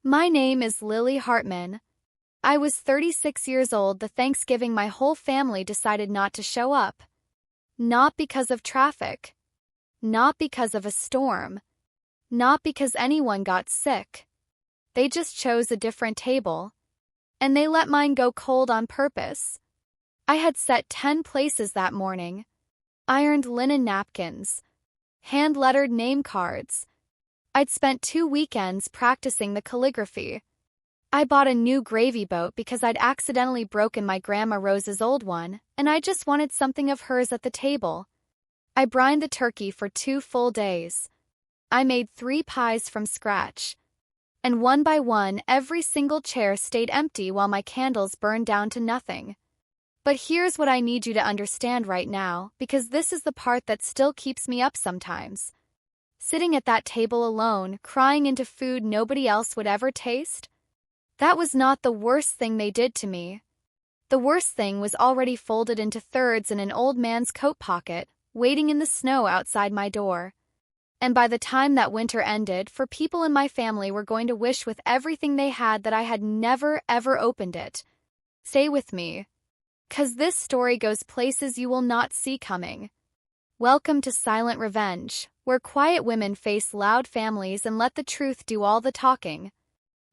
My name is Lily Hartman. I was 36 years old the Thanksgiving my whole family decided not to show up. Not because of traffic. Not because of a storm. Not because anyone got sick. They just chose a different table. And they let mine go cold on purpose. I had set 10 places that morning. Ironed linen napkins. Hand-lettered name cards. I'd spent 2 weekends practicing the calligraphy. I bought a new gravy boat because I'd accidentally broken my Grandma Rose's old one, and I just wanted something of hers at the table. I brined the turkey for 2 full days. I made 3 pies from scratch. And one by one, every single chair stayed empty while my candles burned down to nothing. But here's what I need you to understand right now, because this is the part that still keeps me up sometimes. Sitting at that table alone, crying into food nobody else would ever taste? That was not the worst thing they did to me. The worst thing was already folded into thirds in an old man's coat pocket, waiting in the snow outside my door. And by the time that winter ended, for people in my family were going to wish with everything they had that I had never ever opened it. Stay with me. 'Cause this story goes places you will not see coming. Welcome to Silent Revenge, where quiet women face loud families and let the truth do all the talking.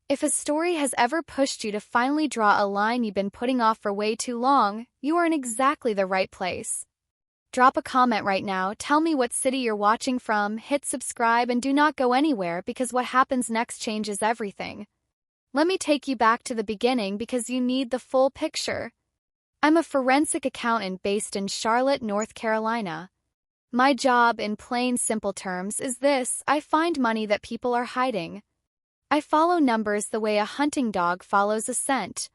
If a story has ever pushed you to finally draw a line you've been putting off for way too long, you are in exactly the right place. Drop a comment right now, tell me what city you're watching from, hit subscribe, and do not go anywhere because what happens next changes everything. Let me take you back to the beginning because you need the full picture. I'm a forensic accountant based in Charlotte, North Carolina. My job, in plain simple terms, is this: I find money that people are hiding. I follow numbers the way a hunting dog follows a scent.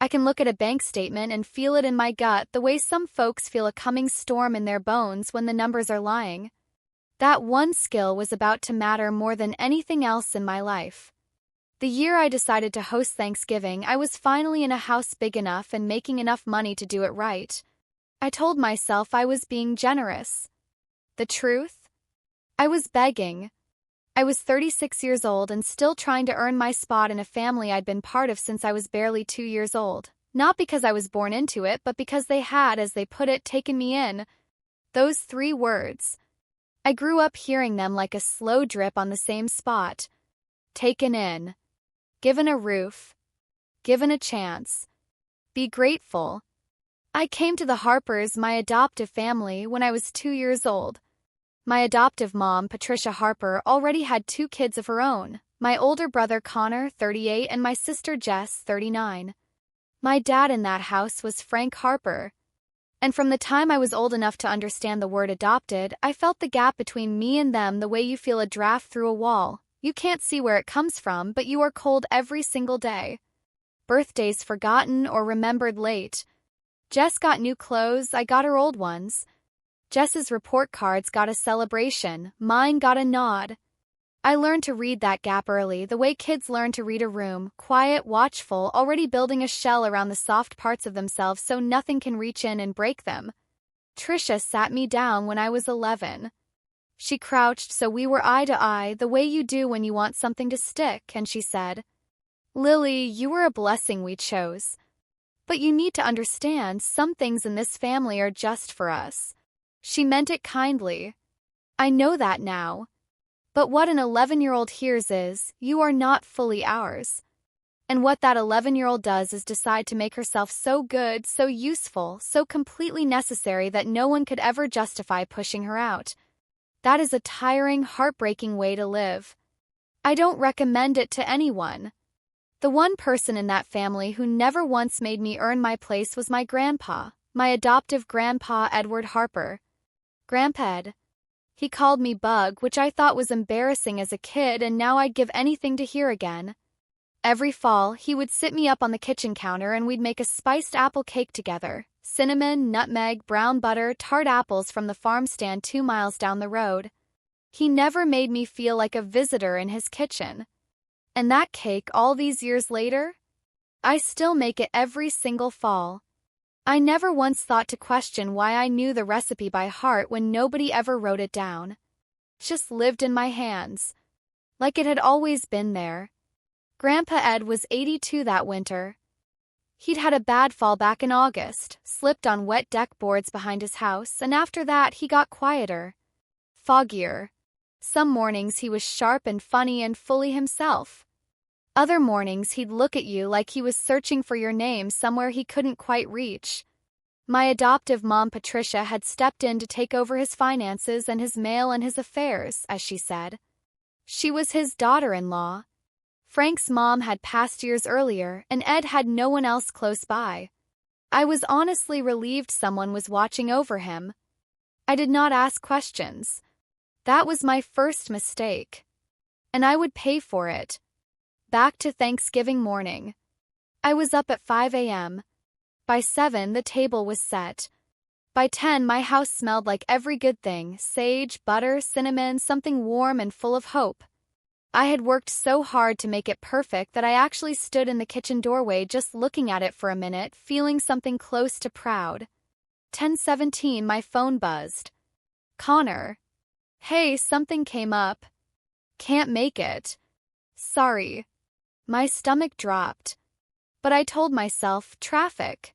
I can look at a bank statement and feel it in my gut the way some folks feel a coming storm in their bones when the numbers are lying. That one skill was about to matter more than anything else in my life. The year I decided to host Thanksgiving, I was finally in a house big enough and making enough money to do it right. I told myself I was being generous. The truth? I was begging. I was 36 years old and still trying to earn my spot in a family I'd been part of since I was barely 2 years old. Not because I was born into it, but because they had, as they put it, taken me in. Those 3 words. I grew up hearing them like a slow drip on the same spot. Taken in. Given a roof. Given a chance. Be grateful. I came to the Harpers, my adoptive family, when I was 2 years old. My adoptive mom, Patricia Harper, already had 2 kids of her own, my older brother Connor, 38, and my sister Jess, 39. My dad in that house was Frank Harper. And from the time I was old enough to understand the word adopted, I felt the gap between me and them the way you feel a draft through a wall. You can't see where it comes from, but you are cold every single day. Birthdays forgotten or remembered late. Jess got new clothes, I got her old ones. Jess's report cards got a celebration, mine got a nod. I learned to read that gap early, the way kids learn to read a room, quiet, watchful, already building a shell around the soft parts of themselves so nothing can reach in and break them. Tricia sat me down when I was 11. She crouched so we were eye to eye, the way you do when you want something to stick, and she said, "Lily, you were a blessing we chose. But you need to understand, some things in this family are just for us." She meant it kindly. I know that now. But what an 11-year-old hears is, "You are not fully ours." And what that 11-year-old does is decide to make herself so good, so useful, so completely necessary that no one could ever justify pushing her out. That is a tiring, heartbreaking way to live. I don't recommend it to anyone. The one person in that family who never once made me earn my place was my grandpa, my adoptive grandpa Edward Harper. Grandped. He called me Bug, which I thought was embarrassing as a kid, and now I'd give anything to hear again. Every fall, he would sit me up on the kitchen counter and we'd make a spiced apple cake together. Cinnamon, nutmeg, brown butter, tart apples from the farm stand 2 miles down the road. He never made me feel like a visitor in his kitchen. And that cake, all these years later? I still make it every single fall. I never once thought to question why I knew the recipe by heart when nobody ever wrote it down. Just lived in my hands. Like it had always been there. Grandpa Ed was 82 that winter. He'd had a bad fall back in August, slipped on wet deck boards behind his house, and after that he got quieter. Foggier. Some mornings he was sharp and funny and fully himself. Other mornings he'd look at you like he was searching for your name somewhere he couldn't quite reach. My adoptive mom Patricia had stepped in to take over his finances and his mail and his affairs, as she said. She was his daughter-in-law. Frank's mom had passed years earlier, and Ed had no one else close by. I was honestly relieved someone was watching over him. I did not ask questions. That was my first mistake. And I would pay for it. Back to Thanksgiving morning. I was up at 5 a.m. By 7, the table was set. By 10, my house smelled like every good thing: sage, butter, cinnamon, something warm and full of hope. I had worked so hard to make it perfect that I actually stood in the kitchen doorway just looking at it for a minute, feeling something close to proud. 10:17, my phone buzzed. Connor. Hey, something came up. Can't make it. Sorry. My stomach dropped. But I told myself, traffic.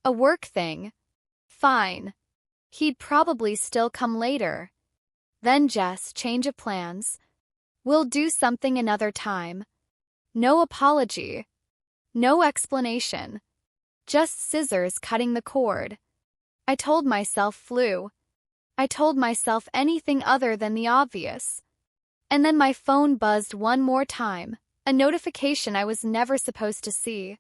A work thing. Fine. He'd probably still come later. Then Jess, change of plans. We'll do something another time. No apology. No explanation. Just scissors cutting the cord. I told myself flu. I told myself anything other than the obvious. And then my phone buzzed one more time, a notification I was never supposed to see.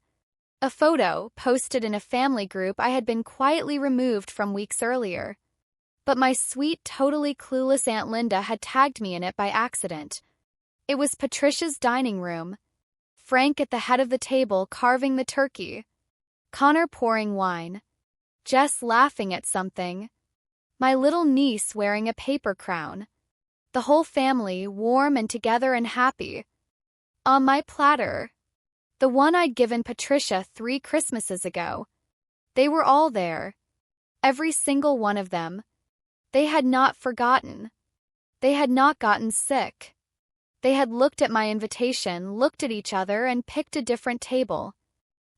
A photo, posted in a family group I had been quietly removed from weeks earlier. But my sweet, totally clueless Aunt Linda had tagged me in it by accident. It was Patricia's dining room. Frank at the head of the table carving the turkey. Connor pouring wine. Jess laughing at something. My little niece wearing a paper crown. The whole family warm and together and happy. On my platter. The one I'd given Patricia 3 Christmases ago. They were all there. Every single one of them. They had not forgotten. They had not gotten sick. They had looked at my invitation, looked at each other, and picked a different table.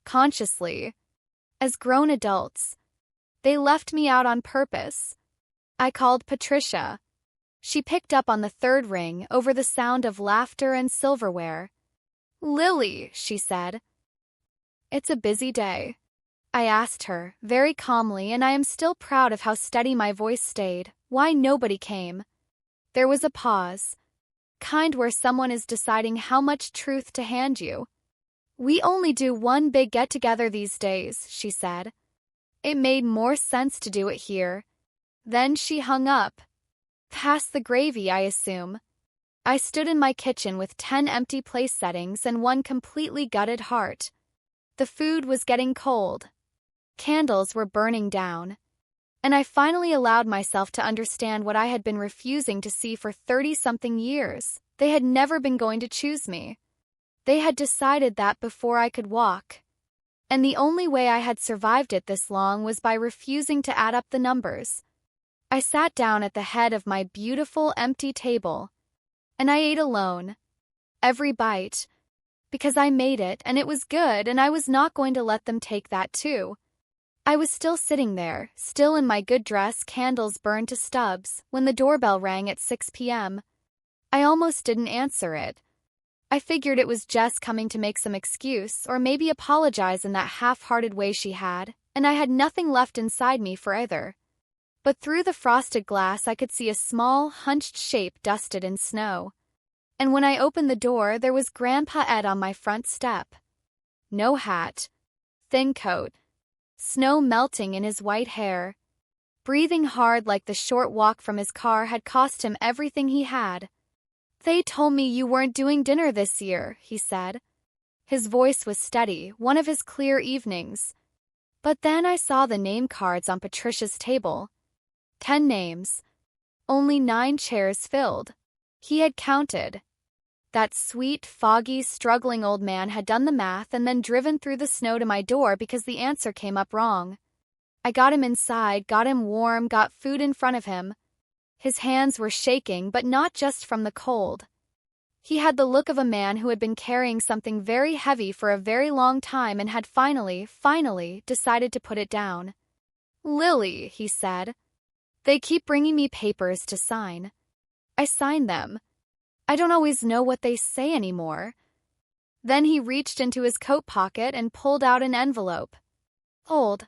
Consciously. As grown adults. They left me out on purpose. I called Patricia. She picked up on the 3rd ring over the sound of laughter and silverware. Lily, she said. It's a busy day. I asked her, very calmly, and I am still proud of how steady my voice stayed, why nobody came. There was a pause. Kind where someone is deciding how much truth to hand you. We only do one big get-together these days, she said. It made more sense to do it here. Then she hung up. Past the gravy, I assume. I stood in my kitchen with 10 empty place settings and one completely gutted heart. The food was getting cold. Candles were burning down. And I finally allowed myself to understand what I had been refusing to see for 30-something years. They had never been going to choose me. They had decided that before I could walk. And the only way I had survived it this long was by refusing to add up the numbers. I sat down at the head of my beautiful empty table. And I ate alone. Every bite. Because I made it, and it was good, and I was not going to let them take that too. I was still sitting there, still in my good dress, candles burned to stubs, when the doorbell rang at 6 p.m. I almost didn't answer it. I figured it was Jess coming to make some excuse, or maybe apologize in that half-hearted way she had, and I had nothing left inside me for either. But through the frosted glass I could see a small, hunched shape dusted in snow. And when I opened the door, there was Grandpa Ed on my front step. No hat. Thin coat. Snow melting in his white hair. Breathing hard like the short walk from his car had cost him everything he had. They told me you weren't doing dinner this year, he said. His voice was steady, one of his clear evenings. But then I saw the name cards on Patricia's table. 10 names. Only 9 chairs filled. He had counted. That sweet, foggy, struggling old man had done the math and then driven through the snow to my door because the answer came up wrong. I got him inside, got him warm, got food in front of him. His hands were shaking, but not just from the cold. He had the look of a man who had been carrying something very heavy for a very long time and had finally decided to put it down. "Lily," he said, "they keep bringing me papers to sign. I sign them. I don't always know what they say anymore." Then he reached into his coat pocket and pulled out an envelope. Old,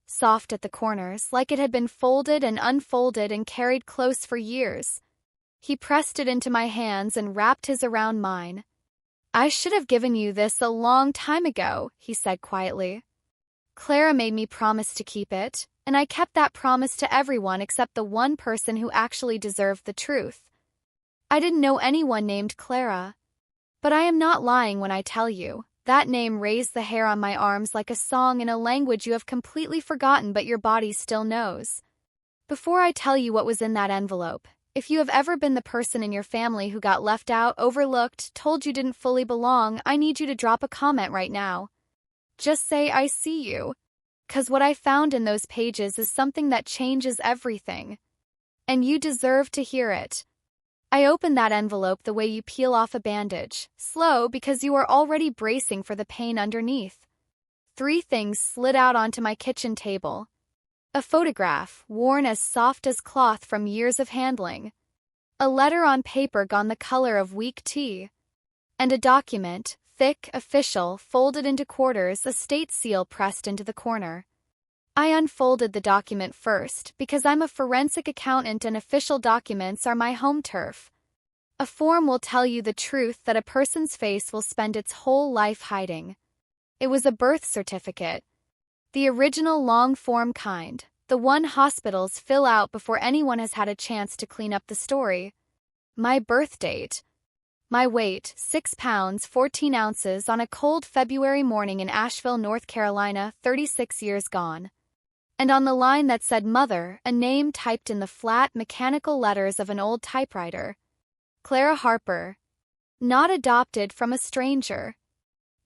soft at the corners, like it had been folded and unfolded and carried close for years. He pressed it into my hands and wrapped his around mine. "I should have given you this a long time ago," he said quietly. "Clara made me promise to keep it, and I kept that promise to everyone except the one person who actually deserved the truth. I didn't know anyone named Clara. But I am not lying when I tell you, that name raised the hair on my arms like a song in a language you have completely forgotten but your body still knows. Before I tell you what was in that envelope, if you have ever been the person in your family who got left out, overlooked, told you didn't fully belong, I need you to drop a comment right now. Just say, 'I see you.' 'Cause what I found in those pages is something that changes everything. And you deserve to hear it." I opened that envelope the way you peel off a bandage, slow because you are already bracing for the pain underneath. 3 things slid out onto my kitchen table. A photograph, worn as soft as cloth from years of handling. A letter on paper gone the color of weak tea. And a document, thick, official, folded into quarters, a state seal pressed into the corner. I unfolded the document first because I'm a forensic accountant and official documents are my home turf. A form will tell you the truth that a person's face will spend its whole life hiding. It was a birth certificate. The original long-form kind, the one hospitals fill out before anyone has had a chance to clean up the story. My birth date. My weight, 6 pounds 14 ounces on a cold February morning in Asheville, North Carolina, 36 years gone. And on the line that said mother, a name typed in the flat, mechanical letters of an old typewriter. Clara Harper. Not adopted from a stranger.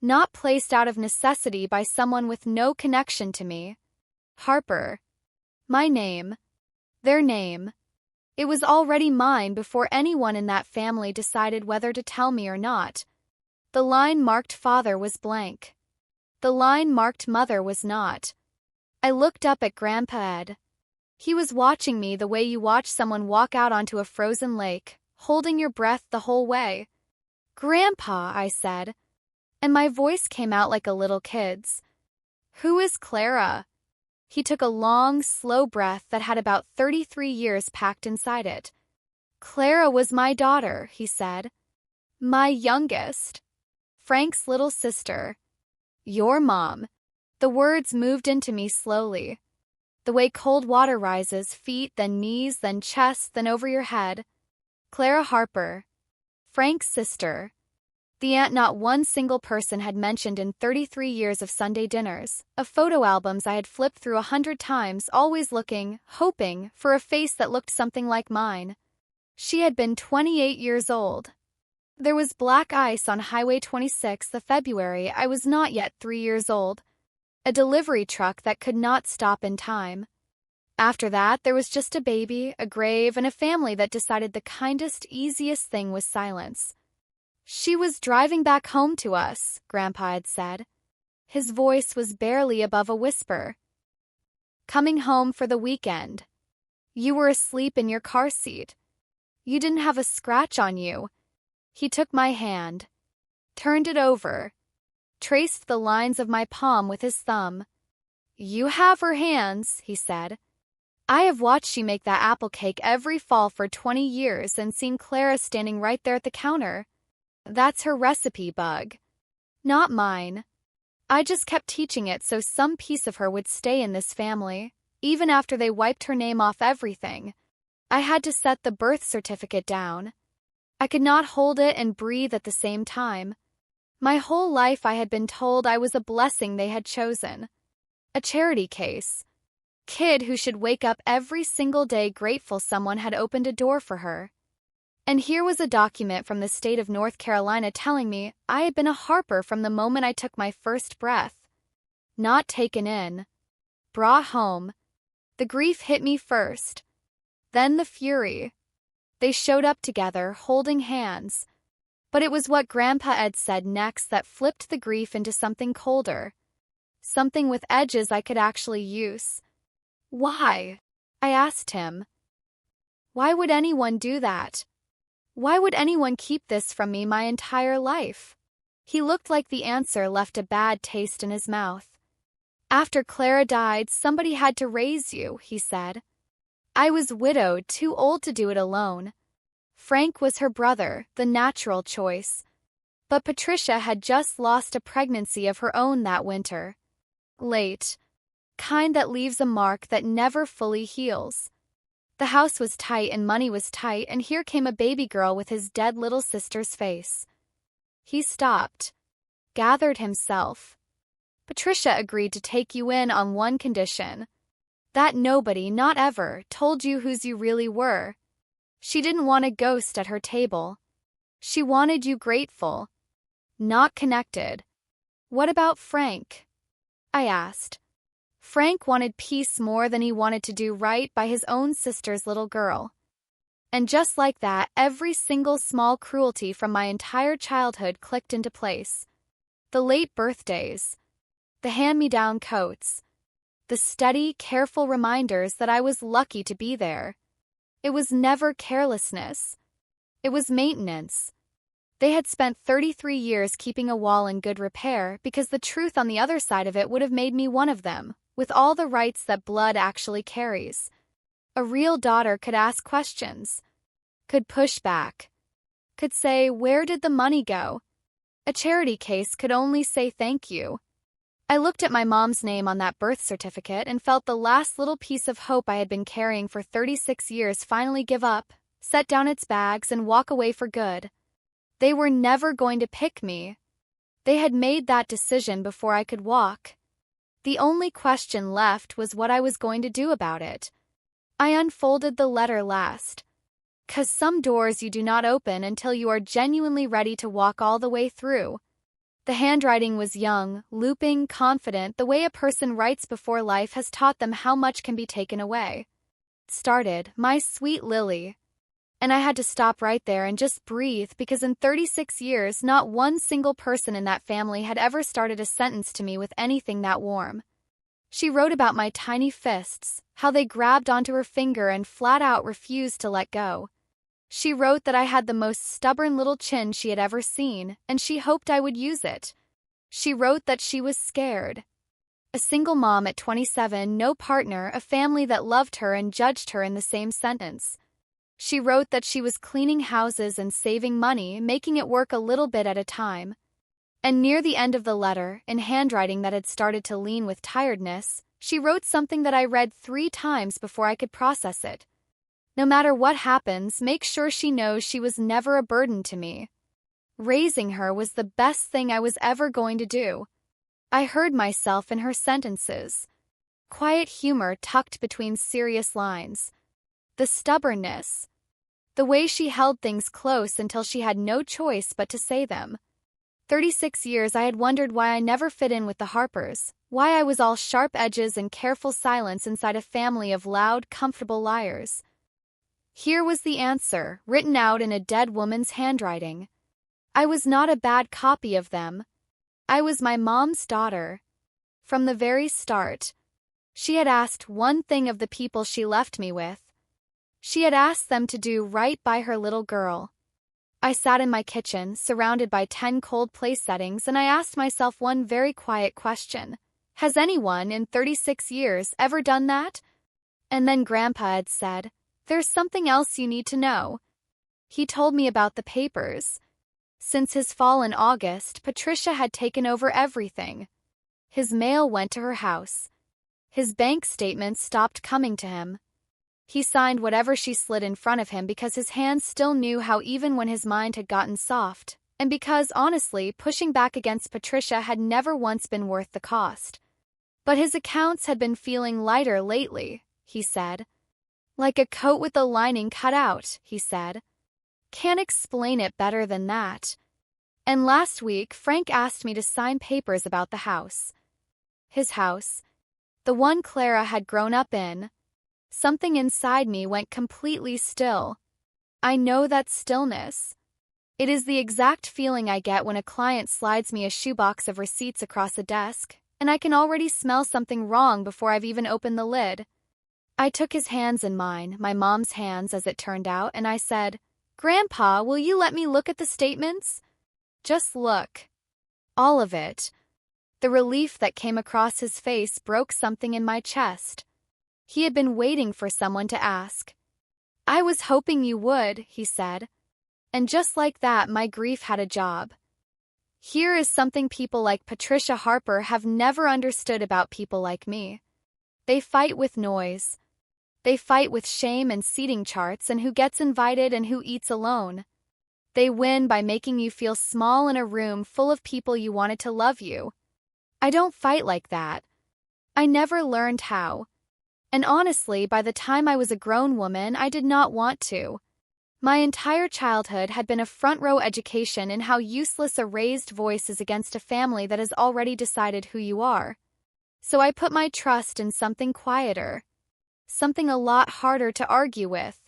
Not placed out of necessity by someone with no connection to me. Harper. My name. Their name. It was already mine before anyone in that family decided whether to tell me or not. The line marked father was blank. The line marked mother was not. I looked up at Grandpa Ed. He was watching me the way you watch someone walk out onto a frozen lake, holding your breath the whole way. "Grandpa," I said, and my voice came out like a little kid's. "Who is Clara?" He took a long, slow breath that had about 33 years packed inside it. "Clara was my daughter," he said. "My youngest. Frank's little sister. Your mom." The words moved into me slowly. The way cold water rises, feet, then knees, then chest, then over your head. Clara Harper. Frank's sister. The aunt not one single person had mentioned in 33 years of Sunday dinners, of photo albums I had flipped through 100 times, always looking, hoping, for a face that looked something like mine. She had been 28 years old. There was black ice on Highway 26 of February. I was not yet 3 years old. A delivery truck that could not stop in time. After that, there was just a baby, a grave, and a family that decided the kindest, easiest thing was silence. "She was driving back home to us," Grandpa had said. His voice was barely above a whisper. "Coming home for the weekend. You were asleep in your car seat. You didn't have a scratch on you." He took my hand, turned it over, traced the lines of my palm with his thumb. "You have her hands," he said. "I have watched you make that apple cake every fall for 20 years and seen Clara standing right there at the counter. That's her recipe, Bug. Not mine. I just kept teaching it so some piece of her would stay in this family, even after they wiped her name off everything. I had to set the birth certificate down. I could not hold it and breathe at the same time. My whole life I had been told I was a blessing they had chosen. A charity case. Kid who should wake up every single day grateful someone had opened a door for her. And here was a document from the state of North Carolina telling me I had been a Harper from the moment I took my first breath. Not taken in. Brought home. The grief hit me first. Then the fury. They showed up together, holding hands. But it was what Grandpa Ed said next that flipped the grief into something colder. Something with edges I could actually use. Why? I asked him. Why would anyone do that? Why would anyone keep this from me my entire life? He looked like the answer left a bad taste in his mouth. After Clara died, somebody had to raise you, he said. I was widowed, too old to do it alone. Frank was her brother, the natural choice. But Patricia had just lost a pregnancy of her own that winter. Late. Kind that leaves a mark that never fully heals. The house was tight and money was tight, and here came a baby girl with his dead little sister's face. He stopped. Gathered himself. Patricia agreed to take you in on one condition. That nobody, not ever, told you whose you really were. She didn't want a ghost at her table. She wanted you grateful. Not connected. What about Frank? I asked. Frank wanted peace more than he wanted to do right by his own sister's little girl. And just like that, every single small cruelty from my entire childhood clicked into place. The late birthdays. The hand-me-down coats. The steady, careful reminders that I was lucky to be there. It was never carelessness. It was maintenance. They had spent 33 years keeping a wall in good repair because the truth on the other side of it would have made me one of them, with all the rights that blood actually carries. A real daughter could ask questions. Could push back. Could say, where did the money go? A charity case could only say thank you. I looked at my mom's name on that birth certificate and felt the last little piece of hope I had been carrying for 36 years finally give up, set down its bags, and walk away for good. They were never going to pick me. They had made that decision before I could walk. The only question left was what I was going to do about it. I unfolded the letter last. 'Cause some doors you do not open until you are genuinely ready to walk all the way through. The handwriting was young, looping, confident, the way a person writes before life has taught them how much can be taken away. It started, my sweet Lily. And I had to stop right there and just breathe because in 36 years, not one single person in that family had ever started a sentence to me with anything that warm. She wrote about my tiny fists, how they grabbed onto her finger and flat out refused to let go. She wrote that I had the most stubborn little chin she had ever seen, and she hoped I would use it. She wrote that she was scared. A single mom at 27, no partner, a family that loved her and judged her in the same sentence. She wrote that she was cleaning houses and saving money, making it work a little bit at a time. And near the end of the letter, in handwriting that had started to lean with tiredness, she wrote something that I read 3 times before I could process it. No matter what happens, make sure she knows she was never a burden to me. Raising her was the best thing I was ever going to do. I heard myself in her sentences. Quiet humor tucked between serious lines. The stubbornness. The way she held things close until she had no choice but to say them. 36 years I had wondered why I never fit in with the Harpers, why I was all sharp edges and careful silence inside a family of loud, comfortable liars. Here was the answer, written out in a dead woman's handwriting. I was not a bad copy of them. I was my mom's daughter. From the very start, she had asked one thing of the people she left me with. She had asked them to do right by her little girl. I sat in my kitchen, surrounded by 10 cold place settings, and I asked myself one very quiet question. Has anyone in 36 years ever done that? And then Grandpa had said, there's something else you need to know. He told me about the papers. Since his fall in August, Patricia had taken over everything. His mail went to her house. His bank statements stopped coming to him. He signed whatever she slid in front of him because his hands still knew how even when his mind had gotten soft, and because, honestly, pushing back against Patricia had never once been worth the cost. But his accounts had been feeling lighter lately, he said. Like a coat with the lining cut out, he said. Can't explain it better than that. And last week, Frank asked me to sign papers about the house. His house. The one Clara had grown up in. Something inside me went completely still. I know that stillness. It is the exact feeling I get when a client slides me a shoebox of receipts across a desk, and I can already smell something wrong before I've even opened the lid. I took his hands in mine, my mom's hands as it turned out, and I said, "Grandpa, will you let me look at the statements?" "Just look." All of it. The relief that came across his face broke something in my chest. He had been waiting for someone to ask. "I was hoping you would," he said. And just like that, my grief had a job. Here is something people like Patricia Harper have never understood about people like me. They fight with noise. They fight with shame and seating charts and who gets invited and who eats alone. They win by making you feel small in a room full of people you wanted to love you. I don't fight like that. I never learned how. And honestly, by the time I was a grown woman, I did not want to. My entire childhood had been a front-row education in how useless a raised voice is against a family that has already decided who you are. So I put my trust in something quieter. Something a lot harder to argue with.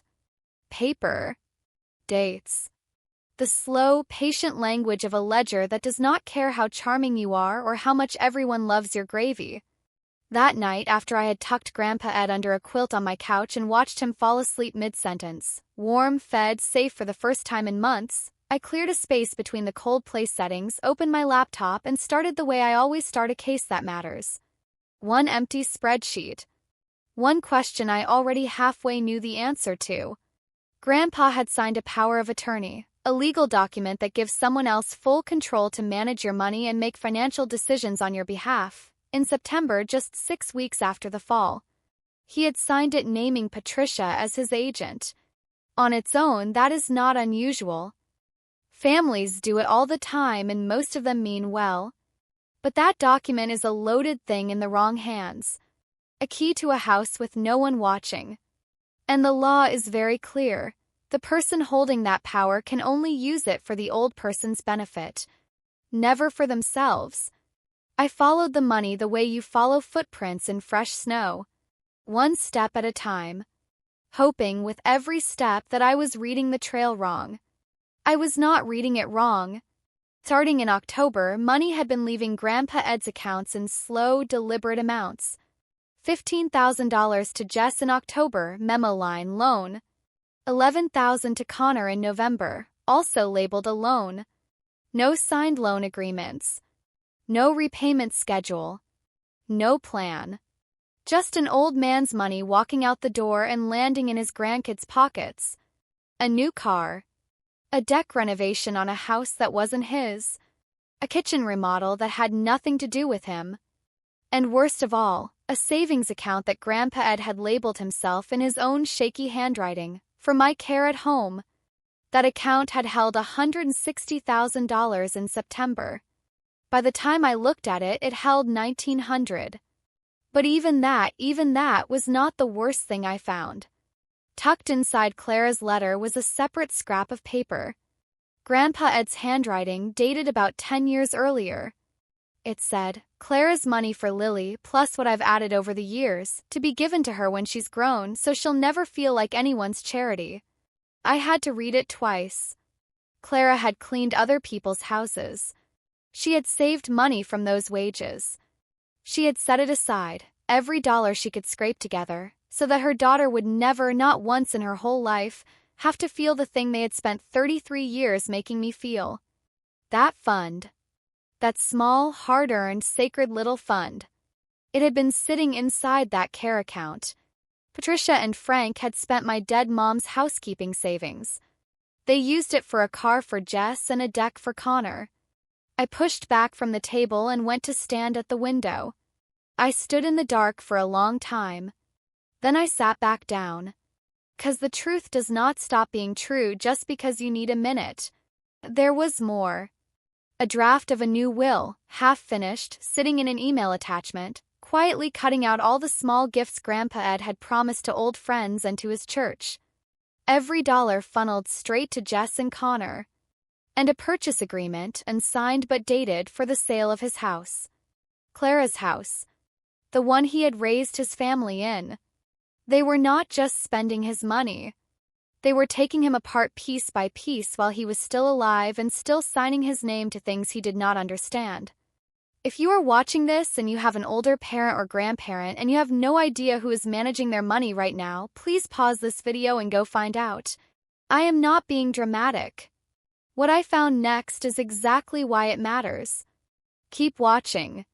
Paper. Dates. The slow, patient language of a ledger that does not care how charming you are or how much everyone loves your gravy. That night, after I had tucked Grandpa Ed under a quilt on my couch and watched him fall asleep mid-sentence, warm, fed, safe for the first time in months, I cleared a space between the cold place settings, opened my laptop, and started the way I always start a case that matters. One empty spreadsheet. One question I already halfway knew the answer to. Grandpa had signed a power of attorney, a legal document that gives someone else full control to manage your money and make financial decisions on your behalf. In September, just 6 weeks after the fall. He had signed it naming Patricia as his agent. On its own, that is not unusual. Families do it all the time and most of them mean well. But that document is a loaded thing in the wrong hands. A key to a house with no one watching. And the law is very clear. The person holding that power can only use it for the old person's benefit. Never for themselves. I followed the money the way you follow footprints in fresh snow. One step at a time. Hoping with every step that I was reading the trail wrong. I was not reading it wrong. Starting in October, money had been leaving Grandpa Ed's accounts in slow, deliberate amounts. $15,000 to Jess in October, memo line, loan. $11,000 to Connor in November, also labeled a loan. No signed loan agreements. No repayment schedule. No plan. Just an old man's money walking out the door and landing in his grandkids' pockets. A new car. A deck renovation on a house that wasn't his. A kitchen remodel that had nothing to do with him. And worst of all, a savings account that Grandpa Ed had labeled himself in his own shaky handwriting, for my care at home. That account had held $160,000 in September. By the time I looked at it, it held $1,900. But even that was not the worst thing I found. Tucked inside Clara's letter was a separate scrap of paper. Grandpa Ed's handwriting, dated about 10 years earlier. It said, "Clara's money for Lily, plus what I've added over the years, to be given to her when she's grown so she'll never feel like anyone's charity." I had to read it twice. Clara had cleaned other people's houses. She had saved money from those wages. She had set it aside, every dollar she could scrape together, so that her daughter would never, not once in her whole life, have to feel the thing they had spent 33 years making me feel. That fund. That small, hard-earned, sacred little fund. It had been sitting inside that care account. Patricia and Frank had spent my dead mom's housekeeping savings. They used it for a car for Jess and a deck for Connor. I pushed back from the table and went to stand at the window. I stood in the dark for a long time. Then I sat back down. 'Cause the truth does not stop being true just because you need a minute. There was more. A draft of a new will, half-finished, sitting in an email attachment, quietly cutting out all the small gifts Grandpa Ed had promised to old friends and to his church. Every dollar funneled straight to Jess and Connor. And a purchase agreement, unsigned but dated, for the sale of his house. Clara's house. The one he had raised his family in. They were not just spending his money. They were taking him apart piece by piece while he was still alive and still signing his name to things he did not understand. If you are watching this and you have an older parent or grandparent and you have no idea who is managing their money right now, please pause this video and go find out. I am not being dramatic. What I found next is exactly why it matters. Keep watching.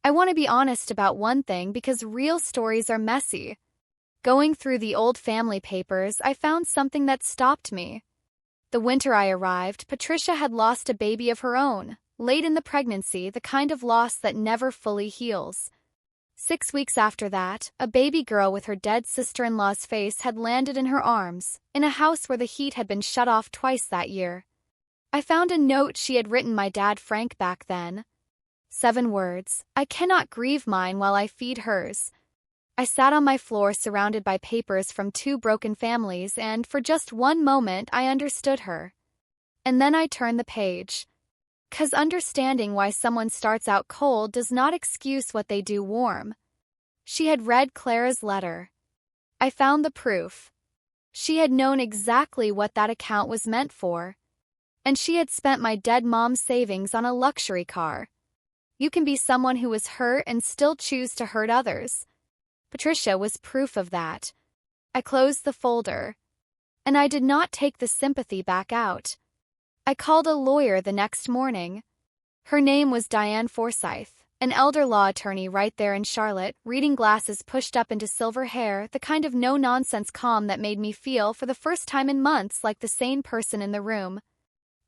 I want to be honest about one thing because real stories are messy. Going through the old family papers, I found something that stopped me. The winter I arrived, Patricia had lost a baby of her own, late in the pregnancy, the kind of loss that never fully heals. 6 weeks after that, a baby girl with her dead sister-in-law's face had landed in her arms, in a house where the heat had been shut off twice that year. I found a note she had written my dad Frank back then. 7 words, "I cannot grieve mine while I feed hers." I sat on my floor surrounded by papers from 2 broken families and, for just one moment, I understood her. And then I turned the page. 'Cause understanding why someone starts out cold does not excuse what they do warm. She had read Clara's letter. I found the proof. She had known exactly what that account was meant for. And she had spent my dead mom's savings on a luxury car. You can be someone who was hurt and still choose to hurt others. Patricia was proof of that. I closed the folder. And I did not take the sympathy back out. I called a lawyer the next morning. Her name was Diane Forsyth, an elder law attorney right there in Charlotte, reading glasses pushed up into silver hair, the kind of no-nonsense calm that made me feel, for the first time in months, like the sane person in the room.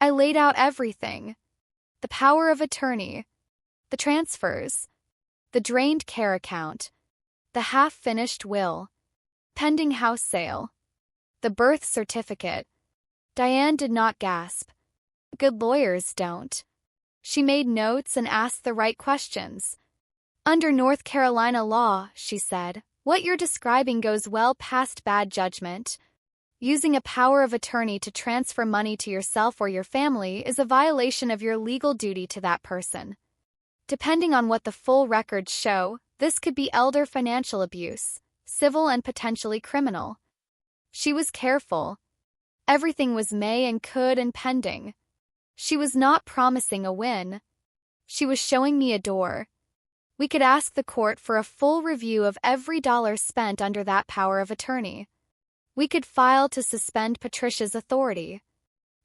I laid out everything. The power of attorney. The transfers. The drained care account. The half-finished will. Pending house sale. The birth certificate. Diane did not gasp. Good lawyers don't. She made notes and asked the right questions. Under North Carolina law, she said, what you're describing goes well past bad judgment. Using a power of attorney to transfer money to yourself or your family is a violation of your legal duty to that person. Depending on what the full records show, this could be elder financial abuse, civil and potentially criminal. She was careful. Everything was may and could and pending. She was not promising a win. She was showing me a door. We could ask the court for a full review of every dollar spent under that power of attorney. We could file to suspend Patricia's authority.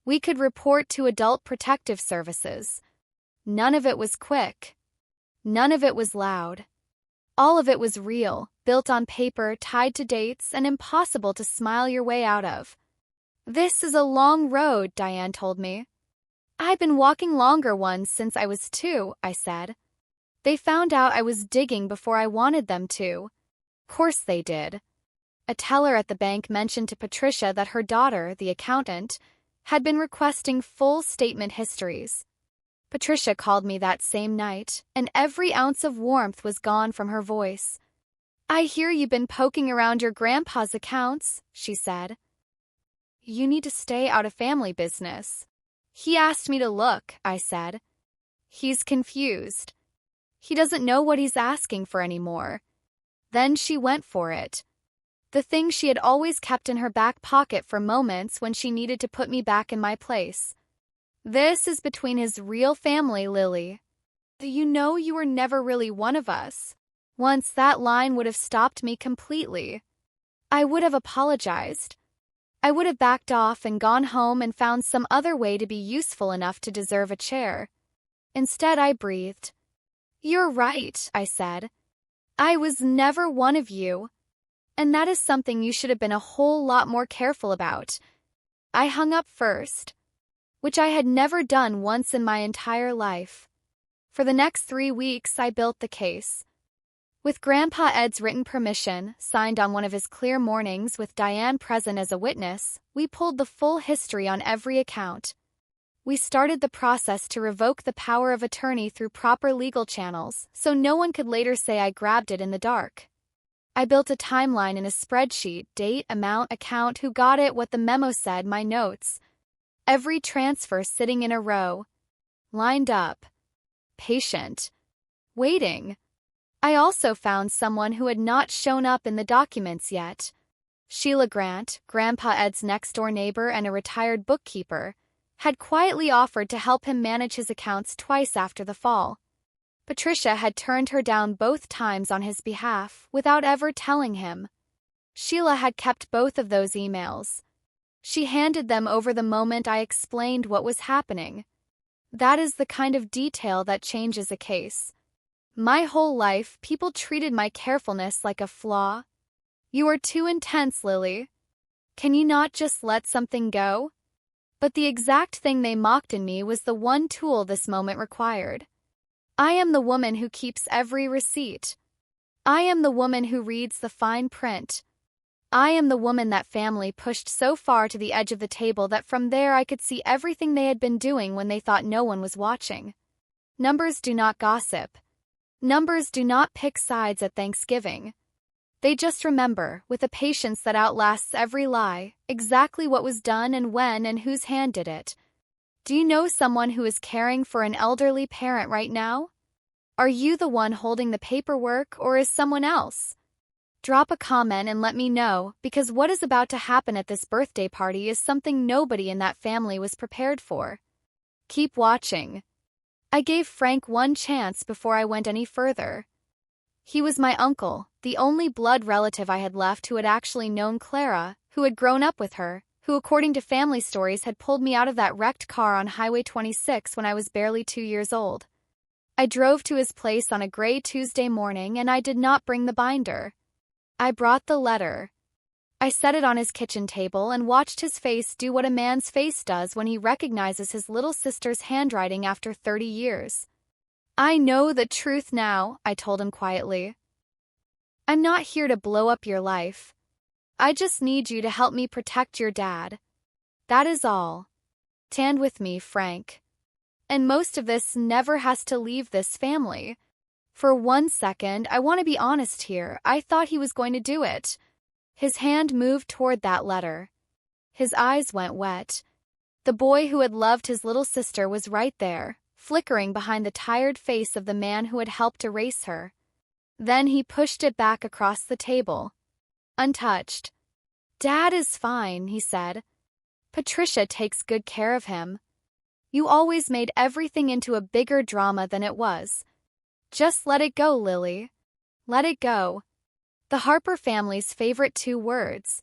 We could report to Adult Protective Services. None of it was quick. None of it was loud. All of it was real, built on paper, tied to dates, and impossible to smile your way out of. This is a long road, Diane told me. I've been walking longer ones since I was 2, I said. They found out I was digging before I wanted them to. Course they did. A teller at the bank mentioned to Patricia that her daughter, the accountant, had been requesting full statement histories. Patricia called me that same night, and every ounce of warmth was gone from her voice. I hear you've been poking around your grandpa's accounts, she said. You need to stay out of family business. He asked me to look, I said. He's confused. He doesn't know what he's asking for anymore. Then she went for it. The thing she had always kept in her back pocket for moments when she needed to put me back in my place. This is between his real family, Lily. You know you were never really one of us. Once that line would have stopped me completely. I would have apologized. I would have backed off and gone home and found some other way to be useful enough to deserve a chair. Instead, I breathed. You're right, I said. I was never one of you. And that is something you should have been a whole lot more careful about. I hung up first, which I had never done once in my entire life. For the next 3 weeks, I built the case. With Grandpa Ed's written permission, signed on one of his clear mornings with Diane present as a witness, we pulled the full history on every account. We started the process to revoke the power of attorney through proper legal channels, so no one could later say I grabbed it in the dark. I built a timeline in a spreadsheet, date, amount, account, who got it, what the memo said, my notes. Every transfer sitting in a row. Lined up. Patient. Waiting. I also found someone who had not shown up in the documents yet. Sheila Grant, Grandpa Ed's next-door neighbor and a retired bookkeeper, had quietly offered to help him manage his accounts twice after the fall. Patricia had turned her down both times on his behalf without ever telling him. Sheila had kept both of those emails. She handed them over the moment I explained what was happening. That is the kind of detail that changes a case. My whole life, people treated my carefulness like a flaw. You are too intense, Lily. Can you not just let something go? But the exact thing they mocked in me was the one tool this moment required. I am the woman who keeps every receipt. I am the woman who reads the fine print. I am the woman that family pushed so far to the edge of the table that from there I could see everything they had been doing when they thought no one was watching. Numbers do not gossip. Numbers do not pick sides at Thanksgiving. They just remember, with a patience that outlasts every lie, exactly what was done and when and whose hand did it. Do you know someone who is caring for an elderly parent right now? Are you the one holding the paperwork or is someone else? Drop a comment and let me know, because what is about to happen at this birthday party is something nobody in that family was prepared for. Keep watching. I gave Frank one chance before I went any further. He was my uncle, the only blood relative I had left who had actually known Clara, who had grown up with her, who according to family stories had pulled me out of that wrecked car on Highway 26 when I was barely 2 years old. I drove to his place on a gray Tuesday morning and I did not bring the binder. I brought the letter. I set it on his kitchen table and watched his face do what a man's face does when he recognizes his little sister's handwriting after 30 years. I know the truth now, I told him quietly. I'm not here to blow up your life. I just need you to help me protect your dad. That is all. Stand with me, Frank. And most of this never has to leave this family. For 1 second, I want to be honest here, I thought he was going to do it. His hand moved toward that letter. His eyes went wet. The boy who had loved his little sister was right there, flickering behind the tired face of the man who had helped erase her. Then he pushed it back across the table. Untouched. Dad is fine, he said. Patricia takes good care of him. You always made everything into a bigger drama than it was. Just let it go, Lily. Let it go. The Harper family's favorite 2 words.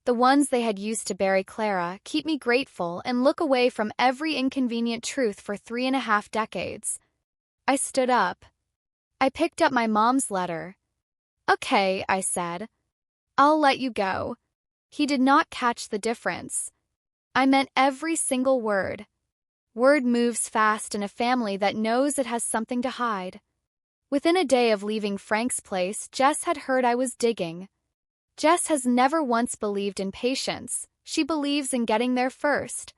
The ones they had used to bury Clara, keep me grateful and look away from every inconvenient truth for 3.5 decades. I stood up. I picked up my mom's letter. Okay, I said. I'll let you go. He did not catch the difference. I meant every single word. Word moves fast in a family that knows it has something to hide. Within a day of leaving Frank's place, Jess had heard I was digging. Jess has never once believed in patience. She believes in getting there first.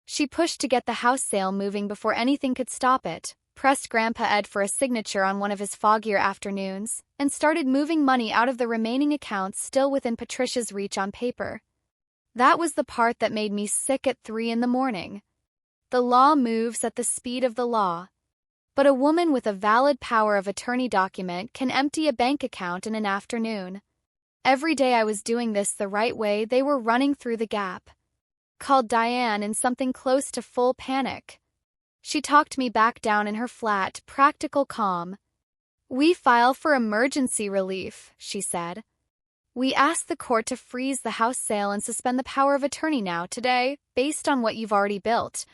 She pushed to get the house sale moving before anything could stop it, pressed Grandpa Ed for a signature on one of his foggier afternoons, and started moving money out of the remaining accounts still within Patricia's reach on paper. That was the part that made me sick at 3 in the morning. The law moves at the speed of the law. But a woman with a valid power of attorney document can empty a bank account in an afternoon. Every day I was doing this the right way, they were running through the gap. Called Diane in something close to full panic. She talked me back down in her flat, practical calm. We file for emergency relief, she said. We asked the court to freeze the house sale and suspend the power of attorney now, today, based on what you've already built,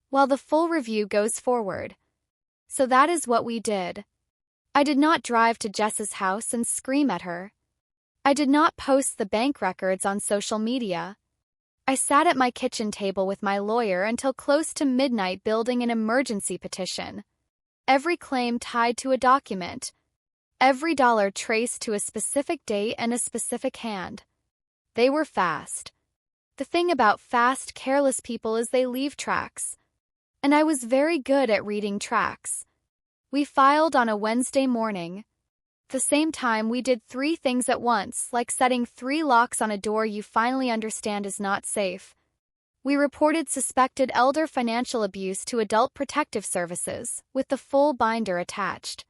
while the full review goes forward. So that is what we did. I did not drive to Jess's house and scream at her. I did not post the bank records on social media. I sat at my kitchen table with my lawyer until close to midnight building an emergency petition. Every claim tied to a document. Every dollar traced to a specific date and a specific hand. They were fast. The thing about fast, careless people is they leave tracks. And I was very good at reading tracks. We filed on a Wednesday morning. The same time we did 3 things at once, like setting 3 locks on a door you finally understand is not safe. We reported suspected elder financial abuse to Adult Protective Services, with the full binder attached.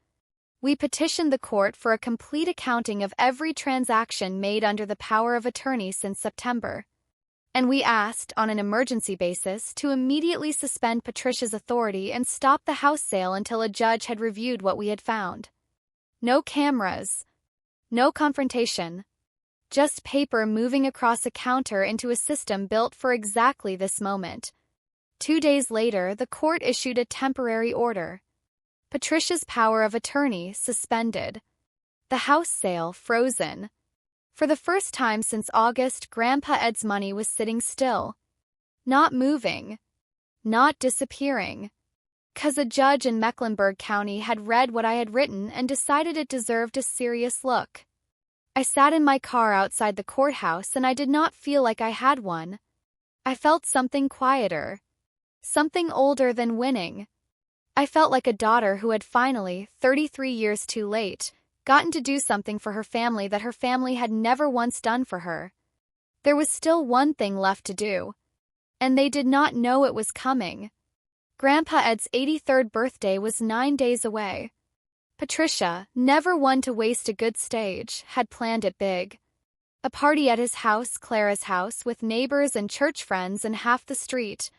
We petitioned the court for a complete accounting of every transaction made under the power of attorney since September. And we asked, on an emergency basis, to immediately suspend Patricia's authority and stop the house sale until a judge had reviewed what we had found. No cameras. No confrontation. Just paper moving across a counter into a system built for exactly this moment. 2 days later, the court issued a temporary order. Patricia's power of attorney suspended. The house sale frozen. For the first time since August, Grandpa Ed's money was sitting still. Not moving. Not disappearing. 'Cause a judge in Mecklenburg County had read what I had written and decided it deserved a serious look. I sat in my car outside the courthouse and I did not feel like I had one. I felt something quieter. Something older than winning. I felt like a daughter who had finally, 33 years too late, gotten to do something for her family that her family had never once done for her. There was still one thing left to do. And they did not know it was coming. Grandpa Ed's 83rd birthday was 9 days away. Patricia, never one to waste a good stage, had planned it big. A party at his house, Clara's house, with neighbors and church friends and half the street.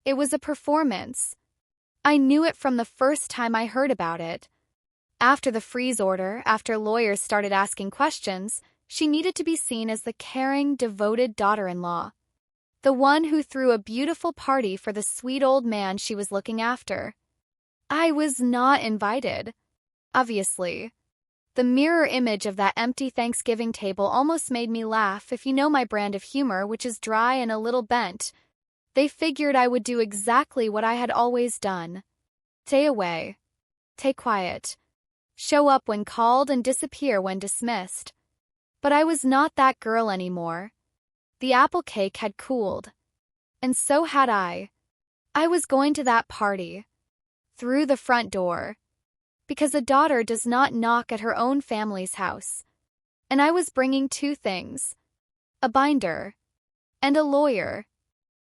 It was a performance. I knew it from the first time I heard about it. After the freeze order, after lawyers started asking questions, she needed to be seen as the caring, devoted daughter-in-law. The one who threw a beautiful party for the sweet old man she was looking after. I was not invited. Obviously. The mirror image of that empty Thanksgiving table almost made me laugh, if you know my brand of humor, which is dry and a little bent. They figured I would do exactly what I had always done. Stay away. Stay quiet. Show up when called and disappear when dismissed. But I was not that girl anymore. The apple cake had cooled. And so had I. I was going to that party. Through the front door. Because a daughter does not knock at her own family's house. And I was bringing 2 things. A binder. And a lawyer.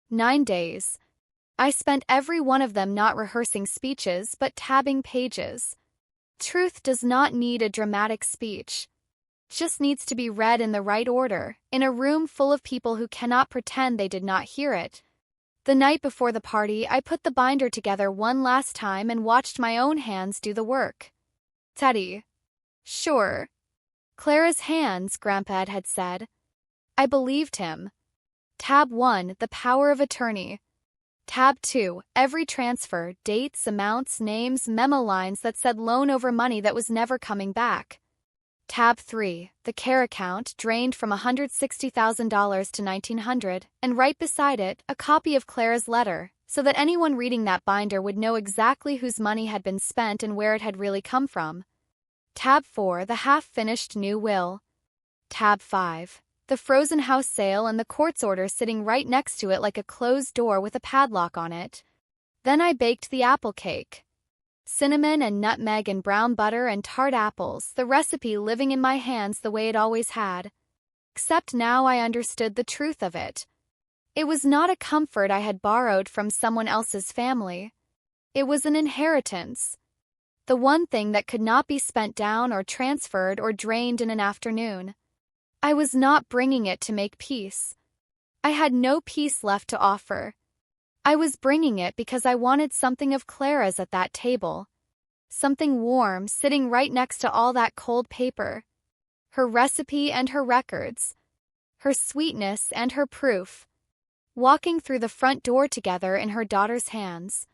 9 days. I spent every one of them not rehearsing speeches but tabbing pages. Truth does not need a dramatic speech. It just needs to be read in the right order, in a room full of people who cannot pretend they did not hear it. The night before the party, I put the binder together one last time and watched my own hands do the work. Teddy. Sure. Clara's hands, Grandpa Ed had said. I believed him. Tab 1, the power of attorney. Tab 2, every transfer, dates, amounts, names, memo lines that said loan over money that was never coming back. Tab 3, the care account, drained from $160,000 to $1,900, and right beside it, a copy of Clara's letter, so that anyone reading that binder would know exactly whose money had been spent and where it had really come from. Tab 4, the half-finished new will. Tab 5, the frozen house sale and the court's order sitting right next to it like a closed door with a padlock on it. Then I baked the apple cake. Cinnamon and nutmeg and brown butter and tart apples, the recipe living in my hands the way it always had. Except now I understood the truth of it. It was not a comfort I had borrowed from someone else's family. It was an inheritance. The one thing that could not be spent down or transferred or drained in an afternoon. I was not bringing it to make peace. I had no peace left to offer. I was bringing it because I wanted something of Clara's at that table. Something warm sitting right next to all that cold paper. Her recipe and her records. Her sweetness and her proof. Walking through the front door together in her daughter's hands.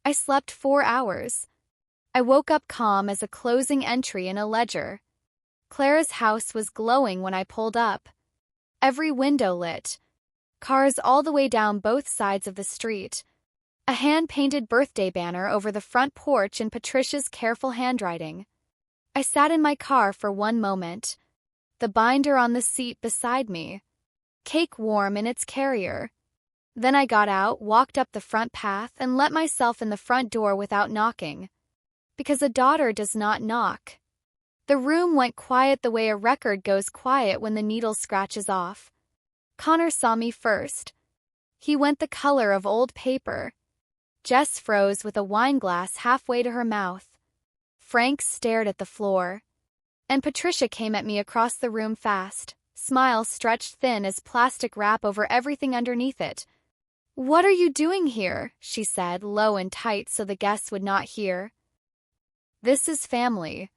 I slept 4 hours. I woke up calm as a closing entry in a ledger. Clara's house was glowing when I pulled up. Every window lit. Cars all the way down both sides of the street. A hand-painted birthday banner over the front porch in Patricia's careful handwriting. I sat in my car for one moment. The binder on the seat beside me. Cake warm in its carrier. Then I got out, walked up the front path, and let myself in the front door without knocking. Because a daughter does not knock. The room went quiet the way a record goes quiet when the needle scratches off. Connor saw me first. He went the color of old paper. Jess froze with a wine glass halfway to her mouth. Frank stared at the floor. And Patricia came at me across the room fast, smile stretched thin as plastic wrap over everything underneath it. "What are you doing here?" she said, low and tight so the guests would not hear. "This is family.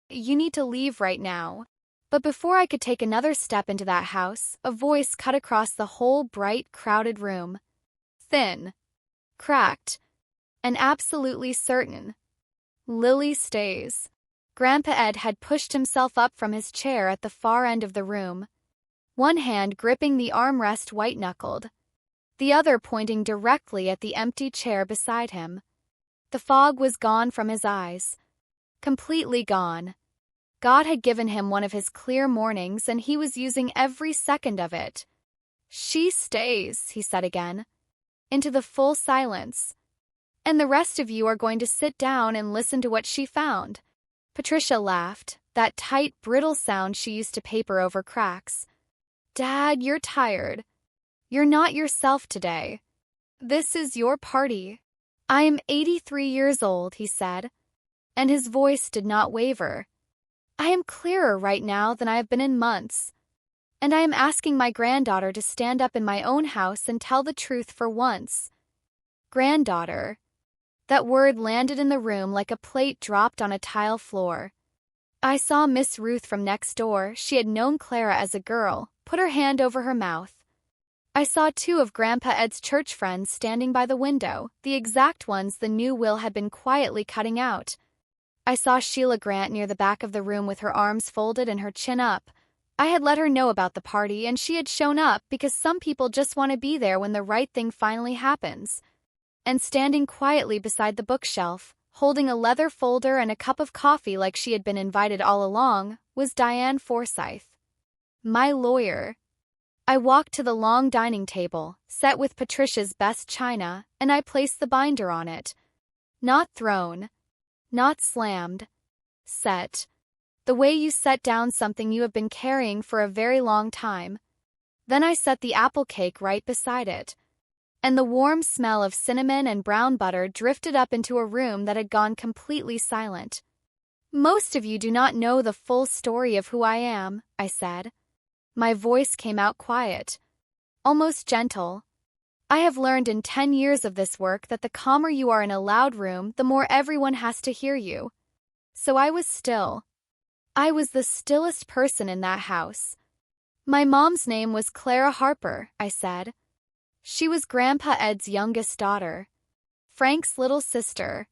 You need to leave right now." But before I could take another step into that house, a voice cut across the whole bright, crowded room. Thin, cracked, and absolutely certain. "Lily stays." Grandpa Ed had pushed himself up from his chair at the far end of the room, one hand gripping the armrest white-knuckled, the other pointing directly at the empty chair beside him. The fog was gone from his eyes. Completely gone. God had given him one of his clear mornings, and he was using every second of it. "She stays," he said again, into the full silence. "And the rest of you are going to sit down and listen to what she found." Patricia laughed, that tight, brittle sound she used to paper over cracks. "Dad, you're tired. You're not yourself today. This is your party." "I am 83 years old," he said, and his voice did not waver. "I am clearer right now than I have been in months. And I am asking my granddaughter to stand up in my own house and tell the truth for once." Granddaughter. That word landed in the room like a plate dropped on a tile floor. I saw Miss Ruth from next door. She had known Clara as a girl, put her hand over her mouth. I saw two of Grandpa Ed's church friends standing by the window, the exact ones the new will had been quietly cutting out. I saw Sheila Grant near the back of the room with her arms folded and her chin up. I had let her know about the party, and she had shown up because some people just want to be there when the right thing finally happens. And standing quietly beside the bookshelf, holding a leather folder and a cup of coffee like she had been invited all along, was Diane Forsyth, my lawyer. I walked to the long dining table, set with Patricia's best china, and I placed the binder on it. Not thrown. Not slammed. Set. The way you set down something you have been carrying for a very long time. Then I set the apple cake right beside it. And the warm smell of cinnamon and brown butter drifted up into a room that had gone completely silent. "Most of you do not know the full story of who I am," I said. My voice came out quiet, almost gentle. "I have learned in 10 years of this work that the calmer you are in a loud room, the more everyone has to hear you." So I was still. I was the stillest person in that house. "My mom's name was Clara Harper," I said. "She was Grandpa Ed's youngest daughter, Frank's little sister.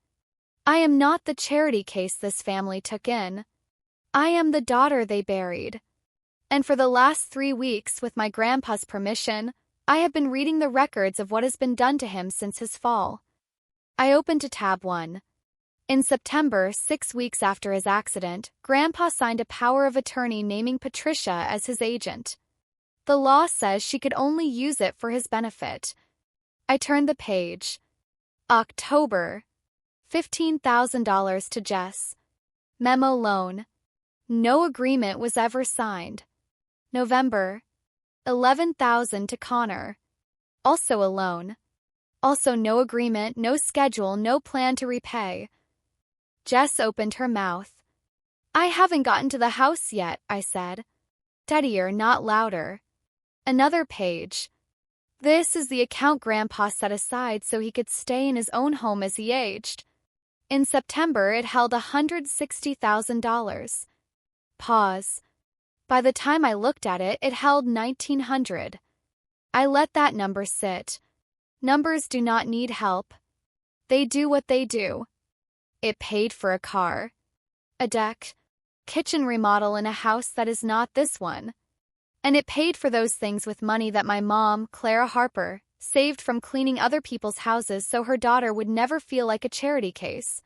I am not the charity case this family took in. I am the daughter they buried. And for the last 3 weeks, with my grandpa's permission, I have been reading the records of what has been done to him since his fall." I opened to tab 1. In September, 6 weeks after his accident, Grandpa signed a power of attorney naming Patricia as his agent. The law says she could only use it for his benefit. I turned the page. October. $15,000 to Jess. Memo loan. No agreement was ever signed. November. $11,000 to Connor. Also a loan. Also no agreement, no schedule, no plan to repay. Jess opened her mouth. "I haven't gotten to the house yet," I said. Steadier, not louder. Another page. "This is the account Grandpa set aside so he could stay in his own home as he aged. In September, it held $160,000. Pause. By the time I looked at it, it held $1,900. I let that number sit. Numbers do not need help. They do what they do. It paid for a car, a deck, kitchen remodel in a house that is not this one. And it paid for those things with money that my mom, Clara Harper, saved from cleaning other people's houses so her daughter would never feel like a charity case.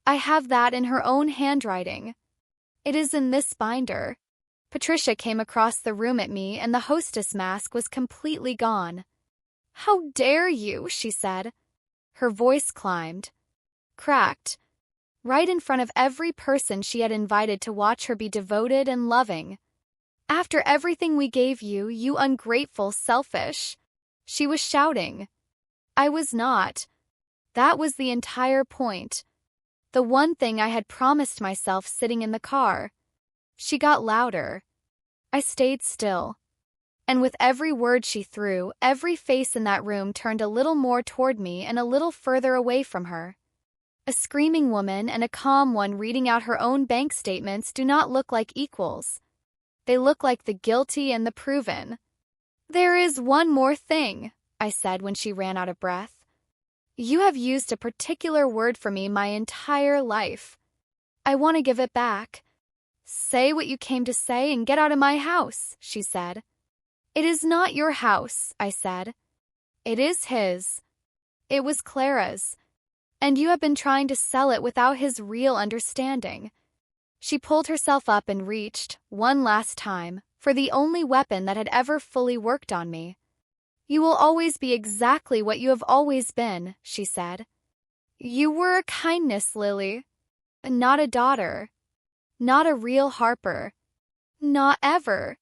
I have that in her own handwriting. It is in this binder." Patricia came across the room at me, and the hostess mask was completely gone. "How dare you?" she said. Her voice climbed. Cracked. Right in front of every person she had invited to watch her be devoted and loving. "After everything we gave you, you ungrateful, selfish." She was shouting. I was not. That was the entire point. The one thing I had promised myself sitting in the car. She got louder. I stayed still. And with every word she threw, every face in that room turned a little more toward me and a little further away from her. A screaming woman and a calm one reading out her own bank statements do not look like equals. They look like the guilty and the proven. "There is one more thing," I said when she ran out of breath. "You have used a particular word for me my entire life. I want to give it back." "Say what you came to say and get out of my house," she said. "It is not your house," I said. "It is his. It was Clara's. And you have been trying to sell it without his real understanding." She pulled herself up and reached, one last time, for the only weapon that had ever fully worked on me. "You will always be exactly what you have always been," she said. "You were a kindness, Lily. Not a daughter. Not a real Harper. Not ever."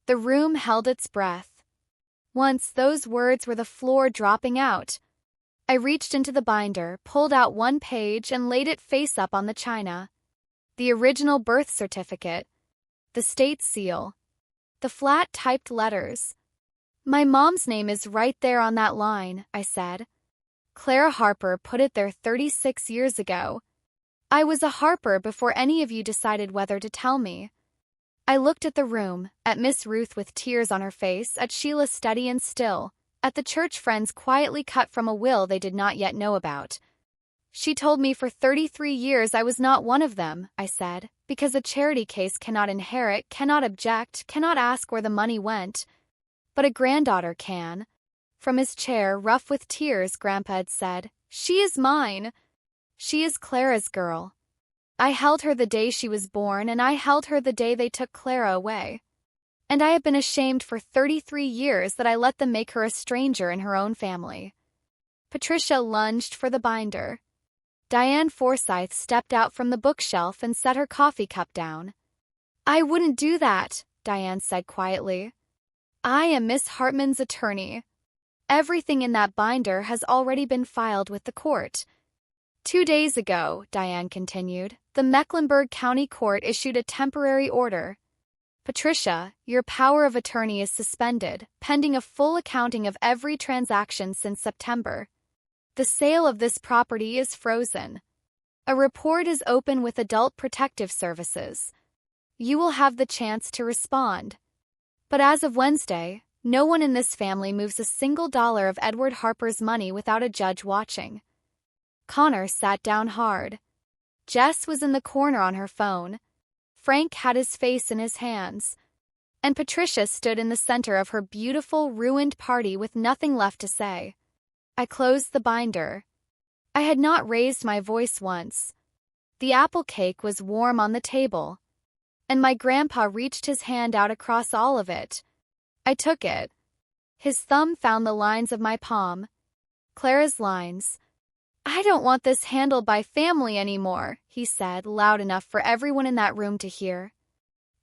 The room held its breath. Once those words were the floor dropping out. I reached into the binder, pulled out one page, and laid it face up on the china. The original birth certificate. The state seal. The flat typed letters. "My mom's name is right there on that line," I said. "Clara Harper put it there 36 years ago. I was a Harper before any of you decided whether to tell me." I looked at the room, at Miss Ruth with tears on her face, at Sheila steady and still, at the church friends quietly cut from a will they did not yet know about. "She told me for 33 years I was not one of them," I said, "because a charity case cannot inherit, cannot object, cannot ask where the money went. But a granddaughter can." From his chair, rough with tears, Grandpa had said, "She is mine. She is Clara's girl. I held her the day she was born, and I held her the day they took Clara away. And I have been ashamed for 33 years that I let them make her a stranger in her own family." Patricia lunged for the binder. Diane Forsythe stepped out from the bookshelf and set her coffee cup down. "I wouldn't do that," Diane said quietly. "I am Miss Hartman's attorney. Everything in that binder has already been filed with the court." 2 days ago," Diane continued, "the Mecklenburg County Court issued a temporary order. Patricia, your power of attorney is suspended, pending a full accounting of every transaction since September. The sale of this property is frozen. A report is open with Adult Protective Services. You will have the chance to respond. But as of Wednesday, no one in this family moves a single dollar of Edward Harper's money without a judge watching." Connor sat down hard. Jess was in the corner on her phone. Frank had his face in his hands. And Patricia stood in the center of her beautiful, ruined party with nothing left to say. I closed the binder. I had not raised my voice once. The apple cake was warm on the table, and my grandpa reached his hand out across all of it. I took it. His thumb found the lines of my palm. Clara's lines. "I don't want this handled by family anymore," he said, loud enough for everyone in that room to hear.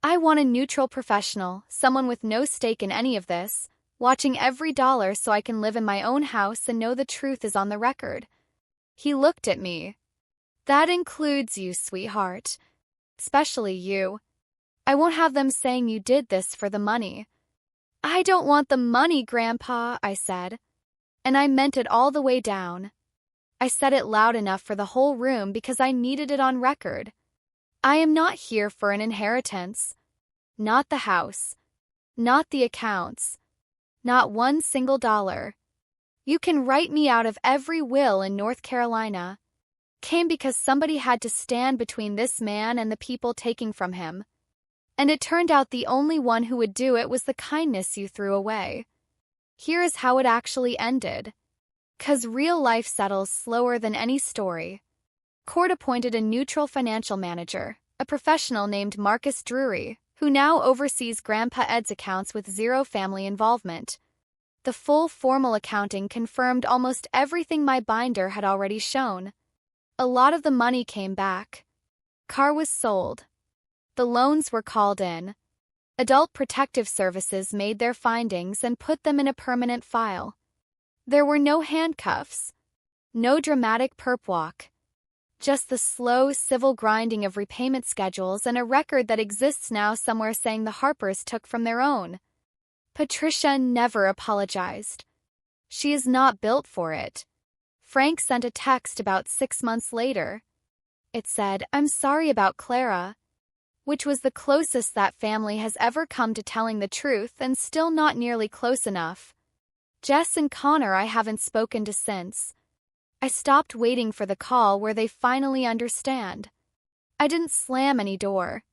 "I want a neutral professional, someone with no stake in any of this, watching every dollar so I can live in my own house and know the truth is on the record." He looked at me. "That includes you, sweetheart. Especially you. I won't have them saying you did this for the money." "I don't want the money, Grandpa," I said. And I meant it all the way down. I said it loud enough for the whole room because I needed it on record. I am not here for an inheritance. Not the house. Not the accounts. Not one single dollar. You can write me out of every will in North Carolina. Came because somebody had to stand between this man and the people taking from him. And it turned out the only one who would do it was the kindness you threw away. Here is how it actually ended. 'Cause real life settles slower than any story. Court appointed a neutral financial manager, a professional named Marcus Drury, who now oversees Grandpa Ed's accounts with zero family involvement. The full formal accounting confirmed almost everything my binder had already shown. A lot of the money came back. Car was sold. The loans were called in. Adult Protective Services made their findings and put them in a permanent file. There were no handcuffs. No dramatic perp walk. Just the slow, civil grinding of repayment schedules and a record that exists now somewhere saying the Harpers took from their own. Patricia never apologized. She is not built for it. Frank sent a text about 6 months later. It said, "I'm sorry about Clara," which was the closest that family has ever come to telling the truth and still not nearly close enough. Jess and Connor I haven't spoken to since. I stopped waiting for the call where they finally understand. I didn't slam any door.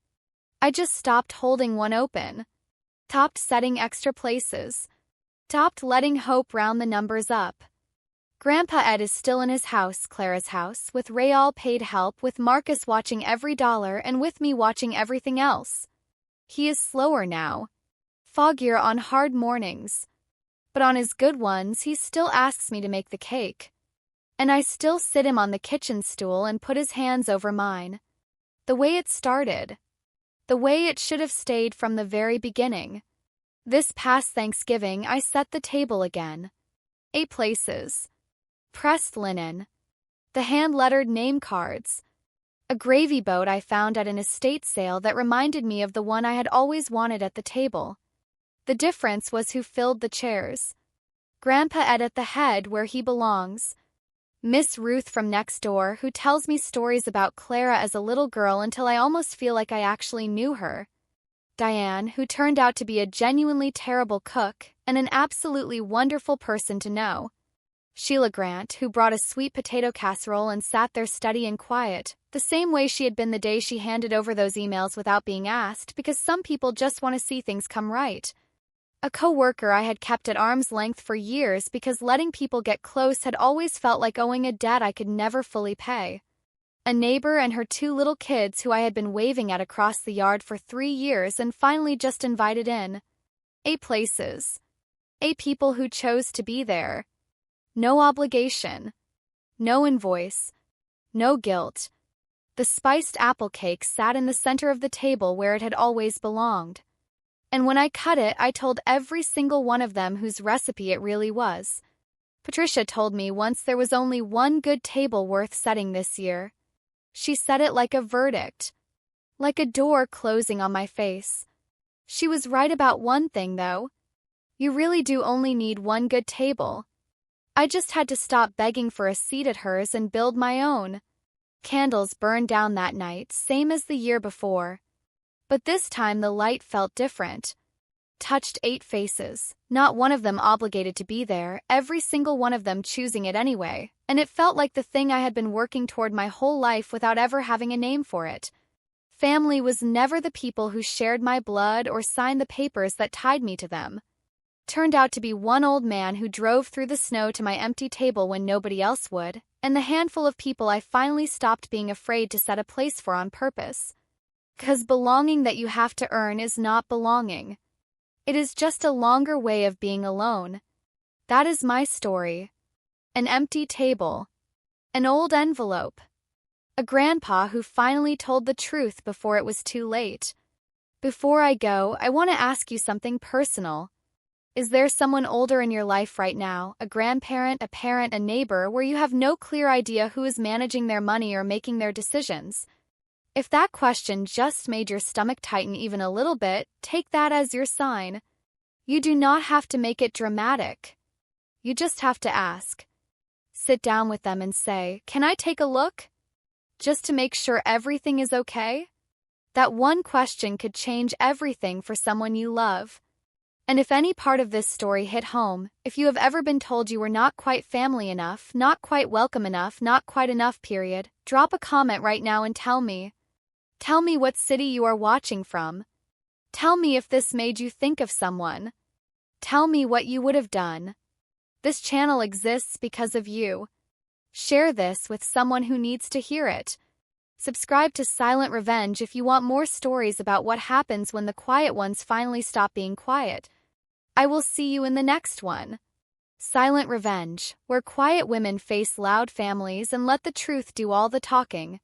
I just stopped holding one open. Stopped setting extra places. Stopped letting hope round the numbers up. Grandpa Ed is still in his house, Clara's house, with Rayal paid help, with Marcus watching every dollar and with me watching everything else. He is slower now. Foggier on hard mornings. But on his good ones he still asks me to make the cake. And I still sit him on the kitchen stool and put his hands over mine. The way it started. The way it should have stayed from the very beginning. This past Thanksgiving I set the table again. 8 places. Pressed linen. The hand-lettered name cards. A gravy boat I found at an estate sale that reminded me of the one I had always wanted at the table. The difference was who filled the chairs. Grandpa Ed at the head where he belongs. Miss Ruth from next door who tells me stories about Clara as a little girl until I almost feel like I actually knew her. Diane, who turned out to be a genuinely terrible cook and an absolutely wonderful person to know. Sheila Grant, who brought a sweet potato casserole and sat there steady and quiet, the same way she had been the day she handed over those emails without being asked, because some people just want to see things come right. A co-worker I had kept at arm's length for years because letting people get close had always felt like owing a debt I could never fully pay. A neighbor and her 2 little kids who I had been waving at across the yard for 3 years and finally just invited in. 8 places. 8 people who chose to be there. No obligation. No invoice. No guilt. The spiced apple cake sat in the center of the table where it had always belonged. And when I cut it, I told every single one of them whose recipe it really was. Patricia told me once there was only one good table worth setting this year. She said it like a verdict. Like a door closing on my face. She was right about one thing, though. You really do only need one good table. I just had to stop begging for a seat at hers and build my own. Candles burned down that night, same as the year before. But this time the light felt different. Touched 8 faces, not one of them obligated to be there, every single one of them choosing it anyway, and it felt like the thing I had been working toward my whole life without ever having a name for it. Family was never the people who shared my blood or signed the papers that tied me to them. Turned out to be one old man who drove through the snow to my empty table when nobody else would, and the handful of people I finally stopped being afraid to set a place for on purpose. 'Cause belonging that you have to earn is not belonging. It is just a longer way of being alone. That is my story. An empty table. An old envelope. A grandpa who finally told the truth before it was too late. Before I go, I want to ask you something personal. Is there someone older in your life right now, a grandparent, a parent, a neighbor, where you have no clear idea who is managing their money or making their decisions? If that question just made your stomach tighten even a little bit, take that as your sign. You do not have to make it dramatic. You just have to ask. Sit down with them and say, "Can I take a look?" Just to make sure everything is okay. That one question could change everything for someone you love. And if any part of this story hit home, if you have ever been told you were not quite family enough, not quite welcome enough, not quite enough, period, drop a comment right now and tell me. Tell me what city you are watching from. Tell me if this made you think of someone. Tell me what you would have done. This channel exists because of you. Share this with someone who needs to hear it. Subscribe to Silent Revenge if you want more stories about what happens when the quiet ones finally stop being quiet. I will see you in the next one. Silent Revenge, where quiet women face loud families and let the truth do all the talking.